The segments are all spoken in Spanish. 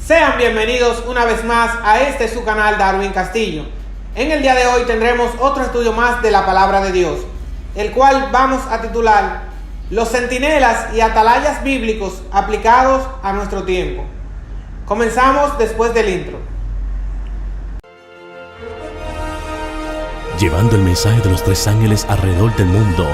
Sean bienvenidos una vez más a su canal Darwin Castillo. En el día de hoy tendremos otro estudio más de la palabra de Dios, el cual vamos a titular Los centinelas y atalayas bíblicos aplicados a nuestro tiempo. Comenzamos después del intro. Llevando el mensaje de los tres ángeles alrededor del mundo.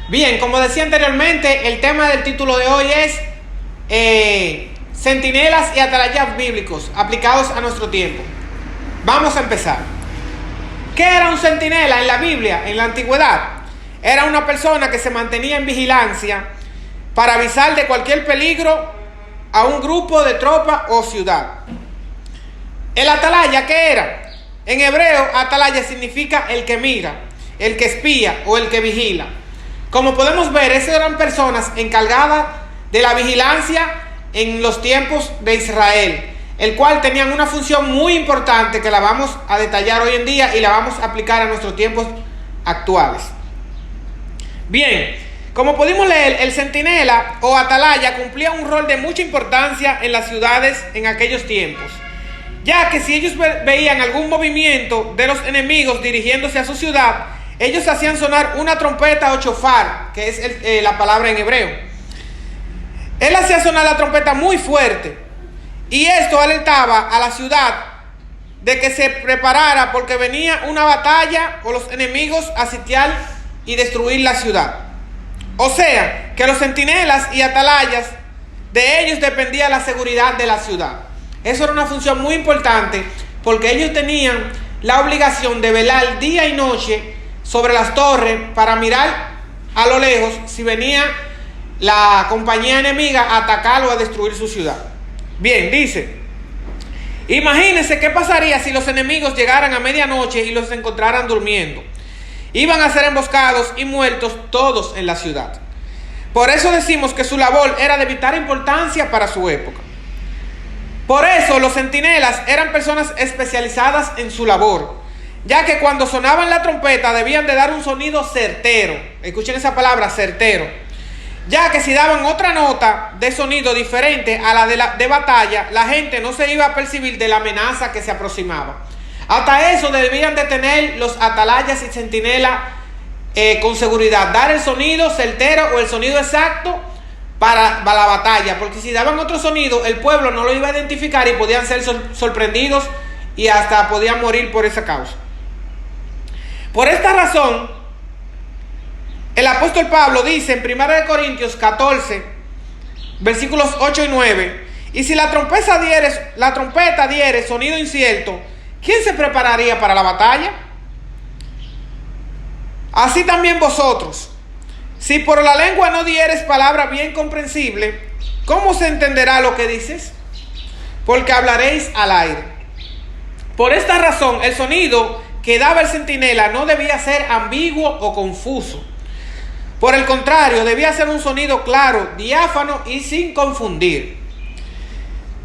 Bien, como decía anteriormente, el tema del título de hoy es centinelas y atalayas bíblicos aplicados a nuestro tiempo. Vamos a empezar. ¿Qué era un centinela en la Biblia, en la antigüedad? Era una persona que se mantenía en vigilancia para avisar de cualquier peligro a un grupo de tropa o ciudad. El atalaya, ¿qué era? En hebreo, atalaya significa el que mira, el que espía o el que vigila. Como podemos ver, esas eran personas encargadas de la vigilancia en los tiempos de Israel, el cual tenían una función muy importante que la vamos a detallar hoy en día y la vamos a aplicar a nuestros tiempos actuales. Bien, como pudimos leer, el centinela o atalaya cumplía un rol de mucha importancia en las ciudades en aquellos tiempos, ya que si ellos veían algún movimiento de los enemigos dirigiéndose a su ciudad, ellos hacían sonar una trompeta o chofar, que es la palabra en hebreo. Él hacía sonar la trompeta muy fuerte, y esto alertaba a la ciudad de que se preparara porque venía una batalla o los enemigos a sitiar y destruir la ciudad. O sea, que los centinelas y atalayas, de ellos dependía la seguridad de la ciudad. Eso era una función muy importante porque ellos tenían la obligación de velar día y noche sobre las torres para mirar a lo lejos si venía la compañía enemiga a atacar o a destruir su ciudad. Bien, dice, imagínense qué pasaría si los enemigos llegaran a medianoche y los encontraran durmiendo. Iban a ser emboscados y muertos todos en la ciudad. Por eso decimos que su labor era de vital importancia para su época. Por eso los centinelas eran personas especializadas en su labor, ya que cuando sonaban la trompeta debían de dar un sonido certero. Escuchen esa palabra, certero. Ya que si daban otra nota de sonido diferente a la de batalla, la gente no se iba a percibir de la amenaza que se aproximaba. Hasta eso debían de tener los atalayas y centinelas con seguridad, dar el sonido certero o el sonido exacto para la batalla, porque si daban otro sonido, el pueblo no lo iba a identificar y podían ser sorprendidos y hasta podían morir por esa causa. Por esta razón, el apóstol Pablo dice en 1 Corintios 14, versículos 8 y 9, y si la trompeta diere sonido incierto, ¿quién se prepararía para la batalla? Así también vosotros, si por la lengua no dieres palabra bien comprensible, ¿cómo se entenderá lo que dices? Porque hablaréis al aire. Por esta razón, el sonido que daba el centinela no debía ser ambiguo o confuso. Por el contrario, debía ser un sonido claro, diáfano y sin confundir.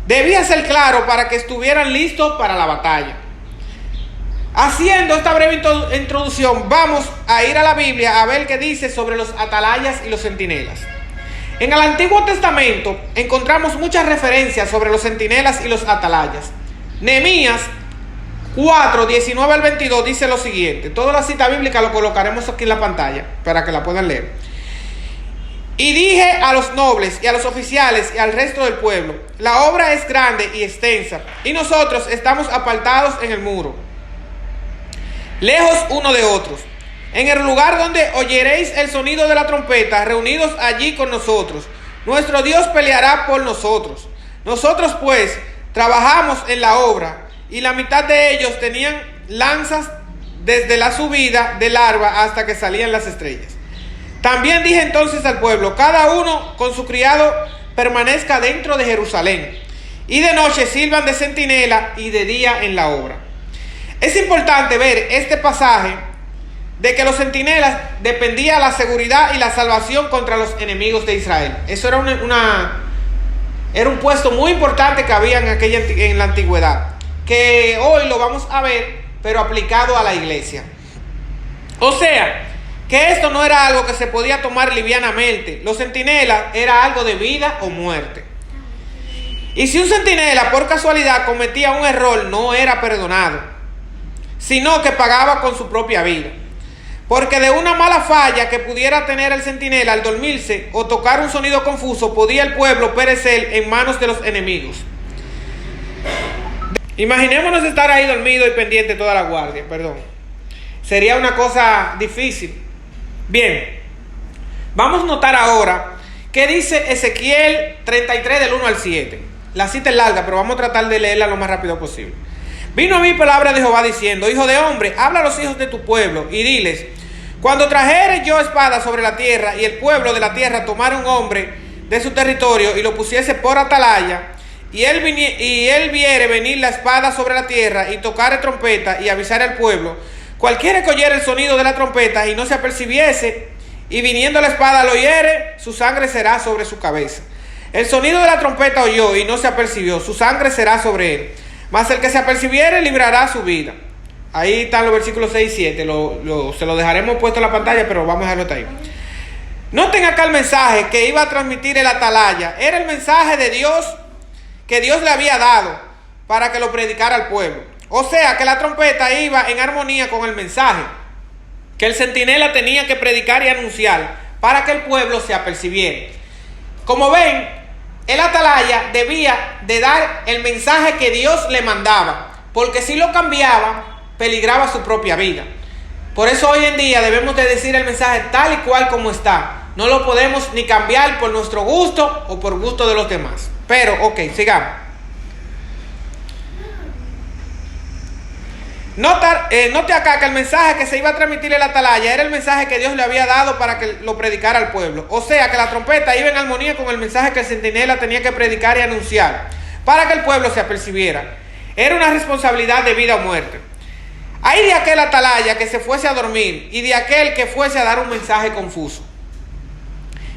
Debía ser claro para que estuvieran listos para la batalla. Haciendo esta breve introducción, vamos a ir a la Biblia a ver qué dice sobre los atalayas y los centinelas. En el Antiguo Testamento encontramos muchas referencias sobre los centinelas y los atalayas. Nehemías 4, 19 al 22 dice lo siguiente. Toda la cita bíblica lo colocaremos aquí en la pantalla para que la puedan leer. Y dije a los nobles y a los oficiales y al resto del pueblo: la obra es grande y extensa, y nosotros estamos apartados en el muro, lejos uno de otros. En el lugar donde oyeréis el sonido de la trompeta, reunidos allí con nosotros, nuestro Dios peleará por nosotros. Nosotros pues trabajamos en la obra, y la mitad de ellos tenían lanzas desde la subida del alba hasta que salían las estrellas. También dije entonces al pueblo: cada uno con su criado permanezca dentro de Jerusalén, y de noche sirvan de centinela y de día en la obra. Es importante ver este pasaje de que los centinelas dependía la seguridad y la salvación contra los enemigos de Israel. Eso era un puesto muy importante que había en la antigüedad, que hoy lo vamos a ver, pero aplicado a la iglesia. O sea, que esto no era algo que se podía tomar livianamente. Los centinelas era algo de vida o muerte. Y si un centinela por casualidad cometía un error, no era perdonado, sino que pagaba con su propia vida. Porque de una mala falla que pudiera tener el centinela al dormirse o tocar un sonido confuso, podía el pueblo perecer en manos de los enemigos. Imaginémonos estar ahí dormido y pendiente toda la guardia, Sería una cosa difícil. Bien, vamos a notar ahora qué dice Ezequiel 33 del 1 al 7. La cita es larga, pero vamos a tratar de leerla lo más rápido posible. Vino a mí palabra de Jehová diciendo: hijo de hombre, habla a los hijos de tu pueblo y diles: cuando trajere yo espada sobre la tierra y el pueblo de la tierra tomara un hombre de su territorio y lo pusiese por atalaya, y él viere venir la espada sobre la tierra y tocare trompeta y avisare al pueblo, cualquiera que oyere el sonido de la trompeta y no se apercibiese, y viniendo la espada lo oyere, su sangre será sobre su cabeza. El sonido de la trompeta oyó y no se apercibió, su sangre será sobre él. Mas el que se apercibiere librará su vida. Ahí están los versículos 6 y 7. Se lo dejaremos puesto en la pantalla, pero vamos a dejarlo hasta ahí. Noten acá el mensaje que iba a transmitir el atalaya. Era el mensaje de Dios que Dios le había dado para que lo predicara al pueblo. O sea que la trompeta iba en armonía con el mensaje que el centinela tenía que predicar y anunciar para que el pueblo se apercibiera. Como ven, el atalaya debía de dar el mensaje que Dios le mandaba, porque si lo cambiaba, peligraba su propia vida. Por eso hoy en día debemos de decir el mensaje tal y cual como está. No lo podemos ni cambiar por nuestro gusto o por gusto de los demás. Pero, ok, sigamos. Note acá que el mensaje que se iba a transmitir el atalaya era el mensaje que Dios le había dado para que lo predicara al pueblo. O sea que la trompeta iba en armonía con el mensaje que el centinela tenía que predicar y anunciar para que el pueblo se apercibiera. Era una responsabilidad de vida o muerte. Hay de aquel atalaya que se fuese a dormir y de aquel que fuese a dar un mensaje confuso.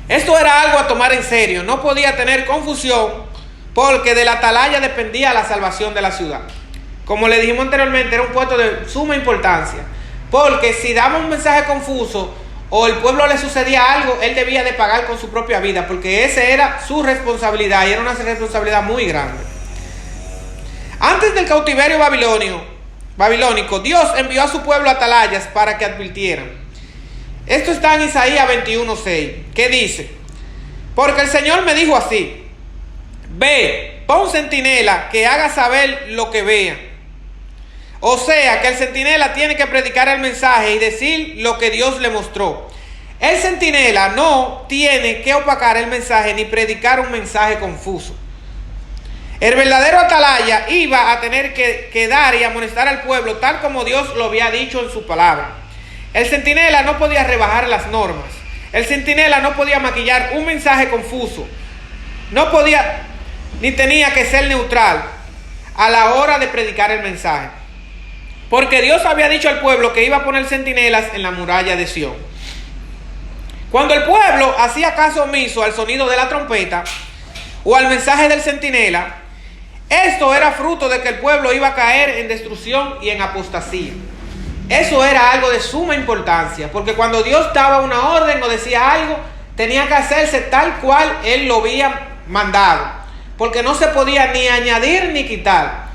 Esto era algo a tomar en serio. No podía tener confusión porque del atalaya dependía la salvación de la ciudad. Como le dijimos anteriormente, era un puesto de suma importancia, porque si daba un mensaje confuso o el pueblo le sucedía algo, él debía de pagar con su propia vida, porque esa era su responsabilidad y era una responsabilidad muy grande. Antes del cautiverio babilónico, Dios envió a su pueblo atalayas para que advirtieran. Esto está en Isaías 21:6, que dice: porque el Señor me dijo así: ve, pon centinela que haga saber lo que vea. O sea que el centinela tiene que predicar el mensaje y decir lo que Dios le mostró. El centinela no tiene que opacar el mensaje ni predicar un mensaje confuso. El verdadero atalaya iba a tener que dar y amonestar al pueblo tal como Dios lo había dicho en su palabra. El centinela no podía rebajar las normas. El centinela no podía maquillar un mensaje confuso. No podía ni tenía que ser neutral a la hora de predicar el mensaje. Porque Dios había dicho al pueblo que iba a poner centinelas en la muralla de Sión. Cuando el pueblo hacía caso omiso al sonido de la trompeta o al mensaje del centinela, esto era fruto de que el pueblo iba a caer en destrucción y en apostasía. Eso era algo de suma importancia, porque cuando Dios daba una orden o decía algo, tenía que hacerse tal cual Él lo había mandado, porque no se podía ni añadir ni quitar.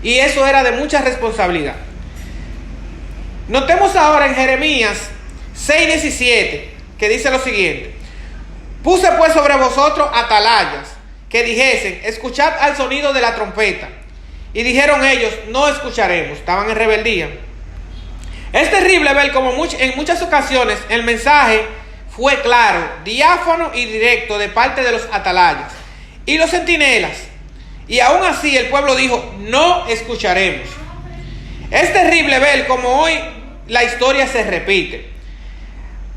Y eso era de mucha responsabilidad. Notemos ahora en Jeremías 6:17, que dice lo siguiente: puse pues sobre vosotros atalayas, que dijesen: escuchad al sonido de la trompeta. Y dijeron ellos: no escucharemos. Estaban en rebeldía. Es terrible ver como en muchas ocasiones el mensaje fue claro, diáfano y directo de parte de los atalayas y los centinelas. Y aún así el pueblo dijo: no escucharemos. Es terrible ver cómo hoy la historia se repite.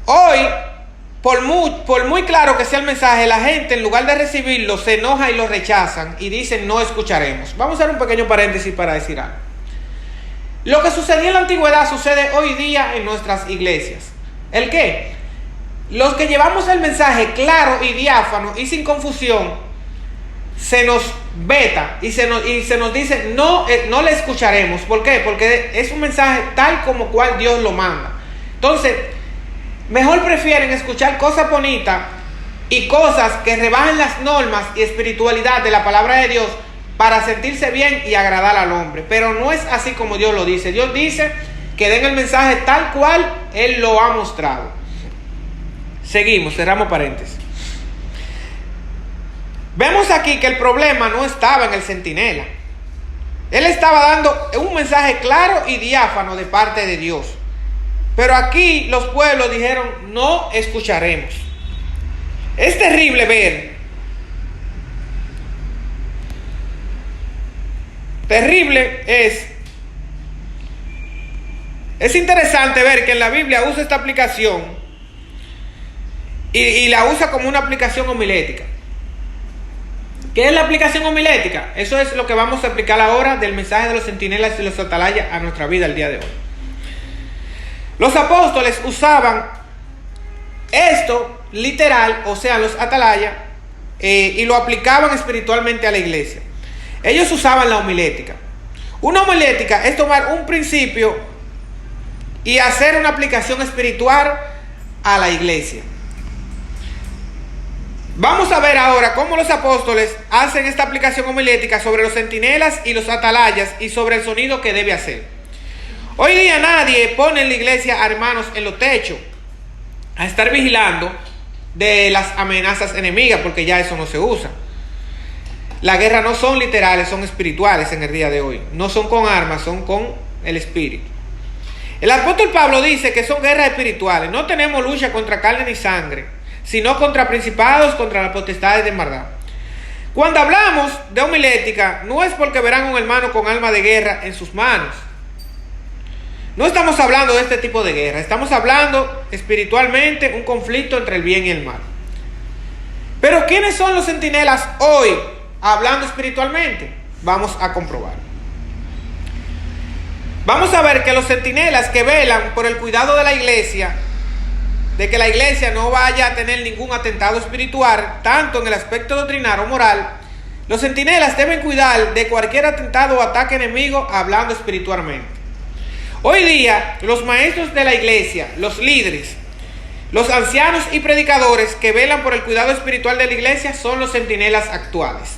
Hoy, por muy claro que sea el mensaje, la gente en lugar de recibirlo se enoja y lo rechazan y dicen: no escucharemos. Vamos a hacer un pequeño paréntesis para decir algo. Lo que sucedía en la antigüedad sucede hoy día en nuestras iglesias. ¿El qué? Los que llevamos el mensaje claro y diáfano y sin confusión, se nos veta y se nos dice: no le escucharemos. ¿Por qué? Porque es un mensaje tal como cual Dios lo manda. Entonces, mejor prefieren escuchar cosas bonitas y cosas que rebajen las normas y espiritualidad de la palabra de Dios para sentirse bien y agradar al hombre. Pero no es así como Dios lo dice. Dios dice que den el mensaje tal cual Él lo ha mostrado. Seguimos, cerramos paréntesis. Vemos aquí que el problema no estaba en el centinela. Él estaba dando un mensaje claro y diáfano de parte de Dios. Pero aquí los pueblos dijeron, no escucharemos. Es terrible ver. Terrible es interesante ver que en la Biblia usa esta aplicación y la usa como una aplicación homilética. ¿Qué es la aplicación homilética? Eso es lo que vamos a explicar ahora del mensaje de los centinelas y los atalayas a nuestra vida el día de hoy. Los apóstoles usaban esto literal, o sea, los atalayas, y lo aplicaban espiritualmente a la iglesia. Ellos usaban la homilética. Una homilética es tomar un principio y hacer una aplicación espiritual a la iglesia. Vamos a ver ahora cómo los apóstoles hacen esta aplicación homilética sobre los centinelas y los atalayas y sobre el sonido que debe hacer. Hoy día nadie pone en la iglesia a hermanos en los techos a estar vigilando de las amenazas enemigas, porque ya eso no se usa. Las guerras no son literales, son espirituales en el día de hoy. No son con armas, son con el espíritu. El apóstol Pablo dice que son guerras espirituales. No tenemos lucha contra carne ni sangre, sino contra principados, contra las potestades de maldad. Cuando hablamos de homilética, no es porque verán a un hermano con arma de guerra en sus manos. No estamos hablando de este tipo de guerra. Estamos hablando espiritualmente un conflicto entre el bien y el mal. Pero ¿quiénes son los centinelas hoy hablando espiritualmente? Vamos a comprobar. Vamos a ver que los centinelas que velan por el cuidado de la iglesia, de que la iglesia no vaya a tener ningún atentado espiritual, tanto en el aspecto doctrinal o moral, los centinelas deben cuidar de cualquier atentado o ataque enemigo hablando espiritualmente. Hoy día, los maestros de la iglesia, los líderes, los ancianos y predicadores que velan por el cuidado espiritual de la iglesia son los centinelas actuales.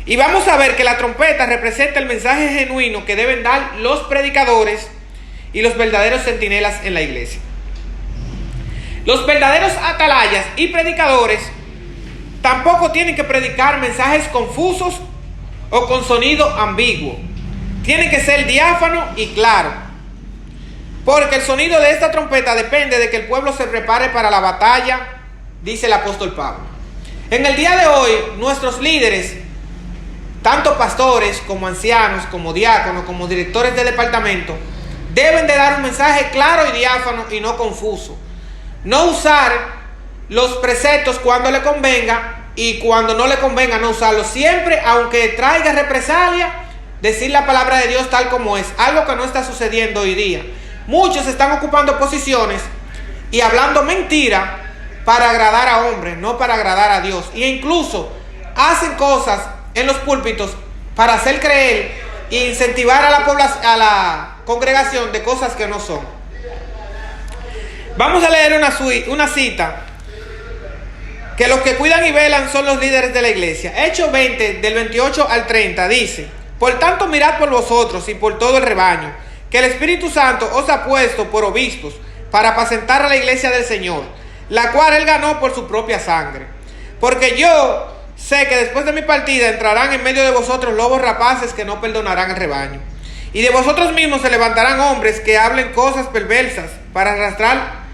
Y vamos a ver que la trompeta representa el mensaje genuino que deben dar los predicadores y los verdaderos centinelas en la iglesia. Los verdaderos atalayas y predicadores tampoco tienen que predicar mensajes confusos o con sonido ambiguo. Tienen que ser diáfano y claro. Porque el sonido de esta trompeta depende de que el pueblo se prepare para la batalla, dice el apóstol Pablo. En el día de hoy, nuestros líderes, tanto pastores como ancianos, como diáconos, como directores de departamento, deben de dar un mensaje claro y diáfano y no confuso. No usar los preceptos cuando le convenga y cuando no le convenga no usarlos. Siempre, aunque traiga represalia, decir la palabra de Dios tal como es. Algo que no está sucediendo hoy día. Muchos están ocupando posiciones y hablando mentira para agradar a hombres, no para agradar a Dios. E incluso hacen cosas en los púlpitos para hacer creer e incentivar a la población, a la congregación de cosas que no son. Vamos a leer una cita que los que cuidan y velan son los líderes de la iglesia. Hechos 20, del 28 al 30, dice: por tanto, mirad por vosotros y por todo el rebaño, que el Espíritu Santo os ha puesto por obispos para apacentar a la iglesia del Señor, la cual Él ganó por su propia sangre. Porque yo sé que después de mi partida entrarán en medio de vosotros lobos rapaces que no perdonarán el rebaño. Y de vosotros mismos se levantarán hombres que hablen cosas perversas para arrastrar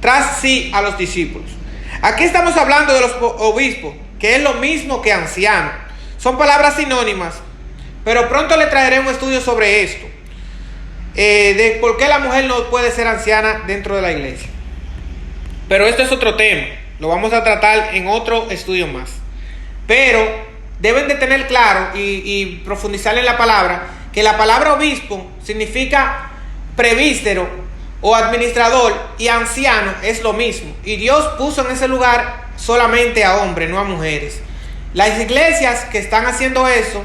tras sí a los discípulos. Aquí estamos hablando de los obispos, que es lo mismo que anciano. Son palabras sinónimas, pero pronto le traeré un estudio sobre esto, de por qué la mujer no puede ser anciana dentro de la iglesia. Pero esto es otro tema, lo vamos a tratar en otro estudio más. Pero deben de tener claro y profundizar en la palabra, que la palabra obispo significa presbítero o administrador, y anciano es lo mismo. Y Dios puso en ese lugar solamente a hombres, no a mujeres. Las iglesias que están haciendo eso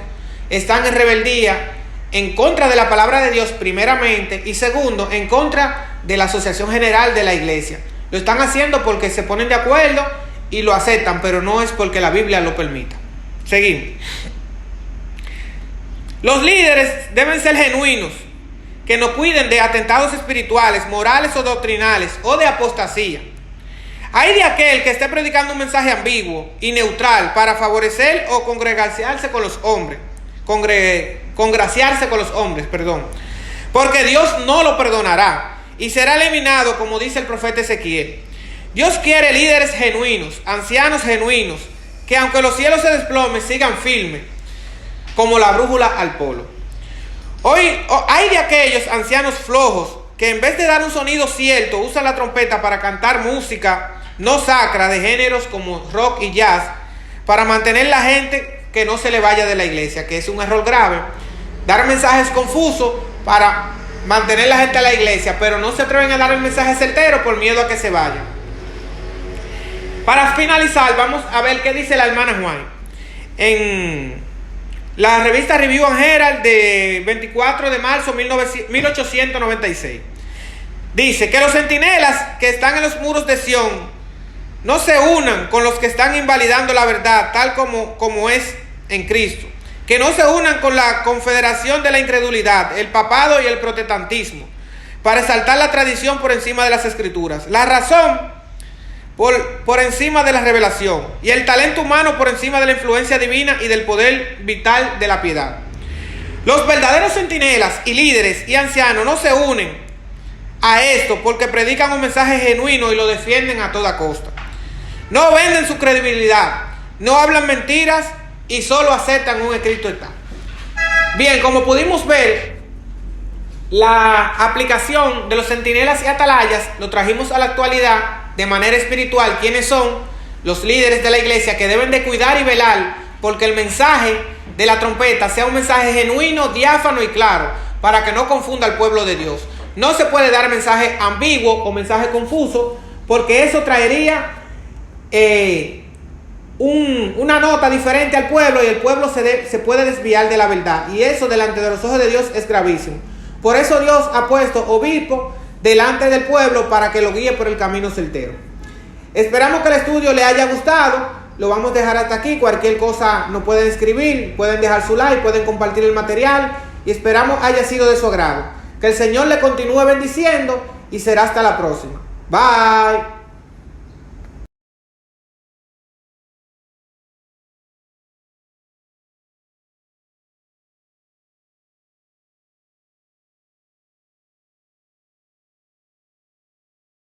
están en rebeldía en contra de la palabra de Dios primeramente, y segundo, en contra de la Asociación General de la Iglesia. Lo están haciendo porque se ponen de acuerdo y lo aceptan, pero no es porque la Biblia lo permita. Seguimos. Los líderes deben ser genuinos, que no cuiden de atentados espirituales, morales o doctrinales, o de apostasía. Hay de aquel que esté predicando un mensaje ambiguo y neutral para favorecer o congraciarse con los hombres. Porque Dios no lo perdonará y será eliminado, como dice el profeta Ezequiel. Dios quiere líderes genuinos, ancianos genuinos, que aunque los cielos se desplomen, sigan firmes, como la brújula al polo. Hoy hay de aquellos ancianos flojos que en vez de dar un sonido cierto, usan la trompeta para cantar música no sacra de géneros como rock y jazz, para mantener la gente que no se le vaya de la iglesia, que es un error grave. Dar mensajes confusos para mantener la gente a la iglesia, pero no se atreven a dar el mensaje certero por miedo a que se vaya. Para finalizar, vamos a ver qué dice la hermana Juan en la revista Review and Herald de 24 de marzo 1896. Dice que los centinelas que están en los muros de Sión no se unan con los que están invalidando la verdad tal como es en Cristo. Que no se unan con la confederación de la incredulidad, el papado y el protestantismo, para exaltar la tradición por encima de las escrituras, la razón por encima de la revelación y el talento humano por encima de la influencia divina y del poder vital de la piedad. Los verdaderos centinelas y líderes y ancianos no se unen a esto porque predican un mensaje genuino y lo defienden a toda costa. No venden su credibilidad, no hablan mentiras y solo aceptan un escrito está. Bien, como pudimos ver, la aplicación de los centinelas y atalayas lo trajimos a la actualidad de manera espiritual. ¿Quiénes son? Los líderes de la iglesia, que deben de cuidar y velar porque el mensaje de la trompeta sea un mensaje genuino, diáfano y claro, para que no confunda al pueblo de Dios. No se puede dar mensaje ambiguo o mensaje confuso, porque eso traería una nota diferente al pueblo y el pueblo se puede desviar de la verdad, y eso delante de los ojos de Dios es gravísimo. Por eso Dios ha puesto obispo delante del pueblo para que lo guíe por el camino certero. Esperamos que el estudio le haya gustado. Lo vamos a dejar hasta aquí. Cualquier cosa nos pueden escribir, pueden dejar su like, pueden compartir el material, y esperamos haya sido de su agrado. Que el Señor le continúe bendiciendo y será hasta la próxima. Bye.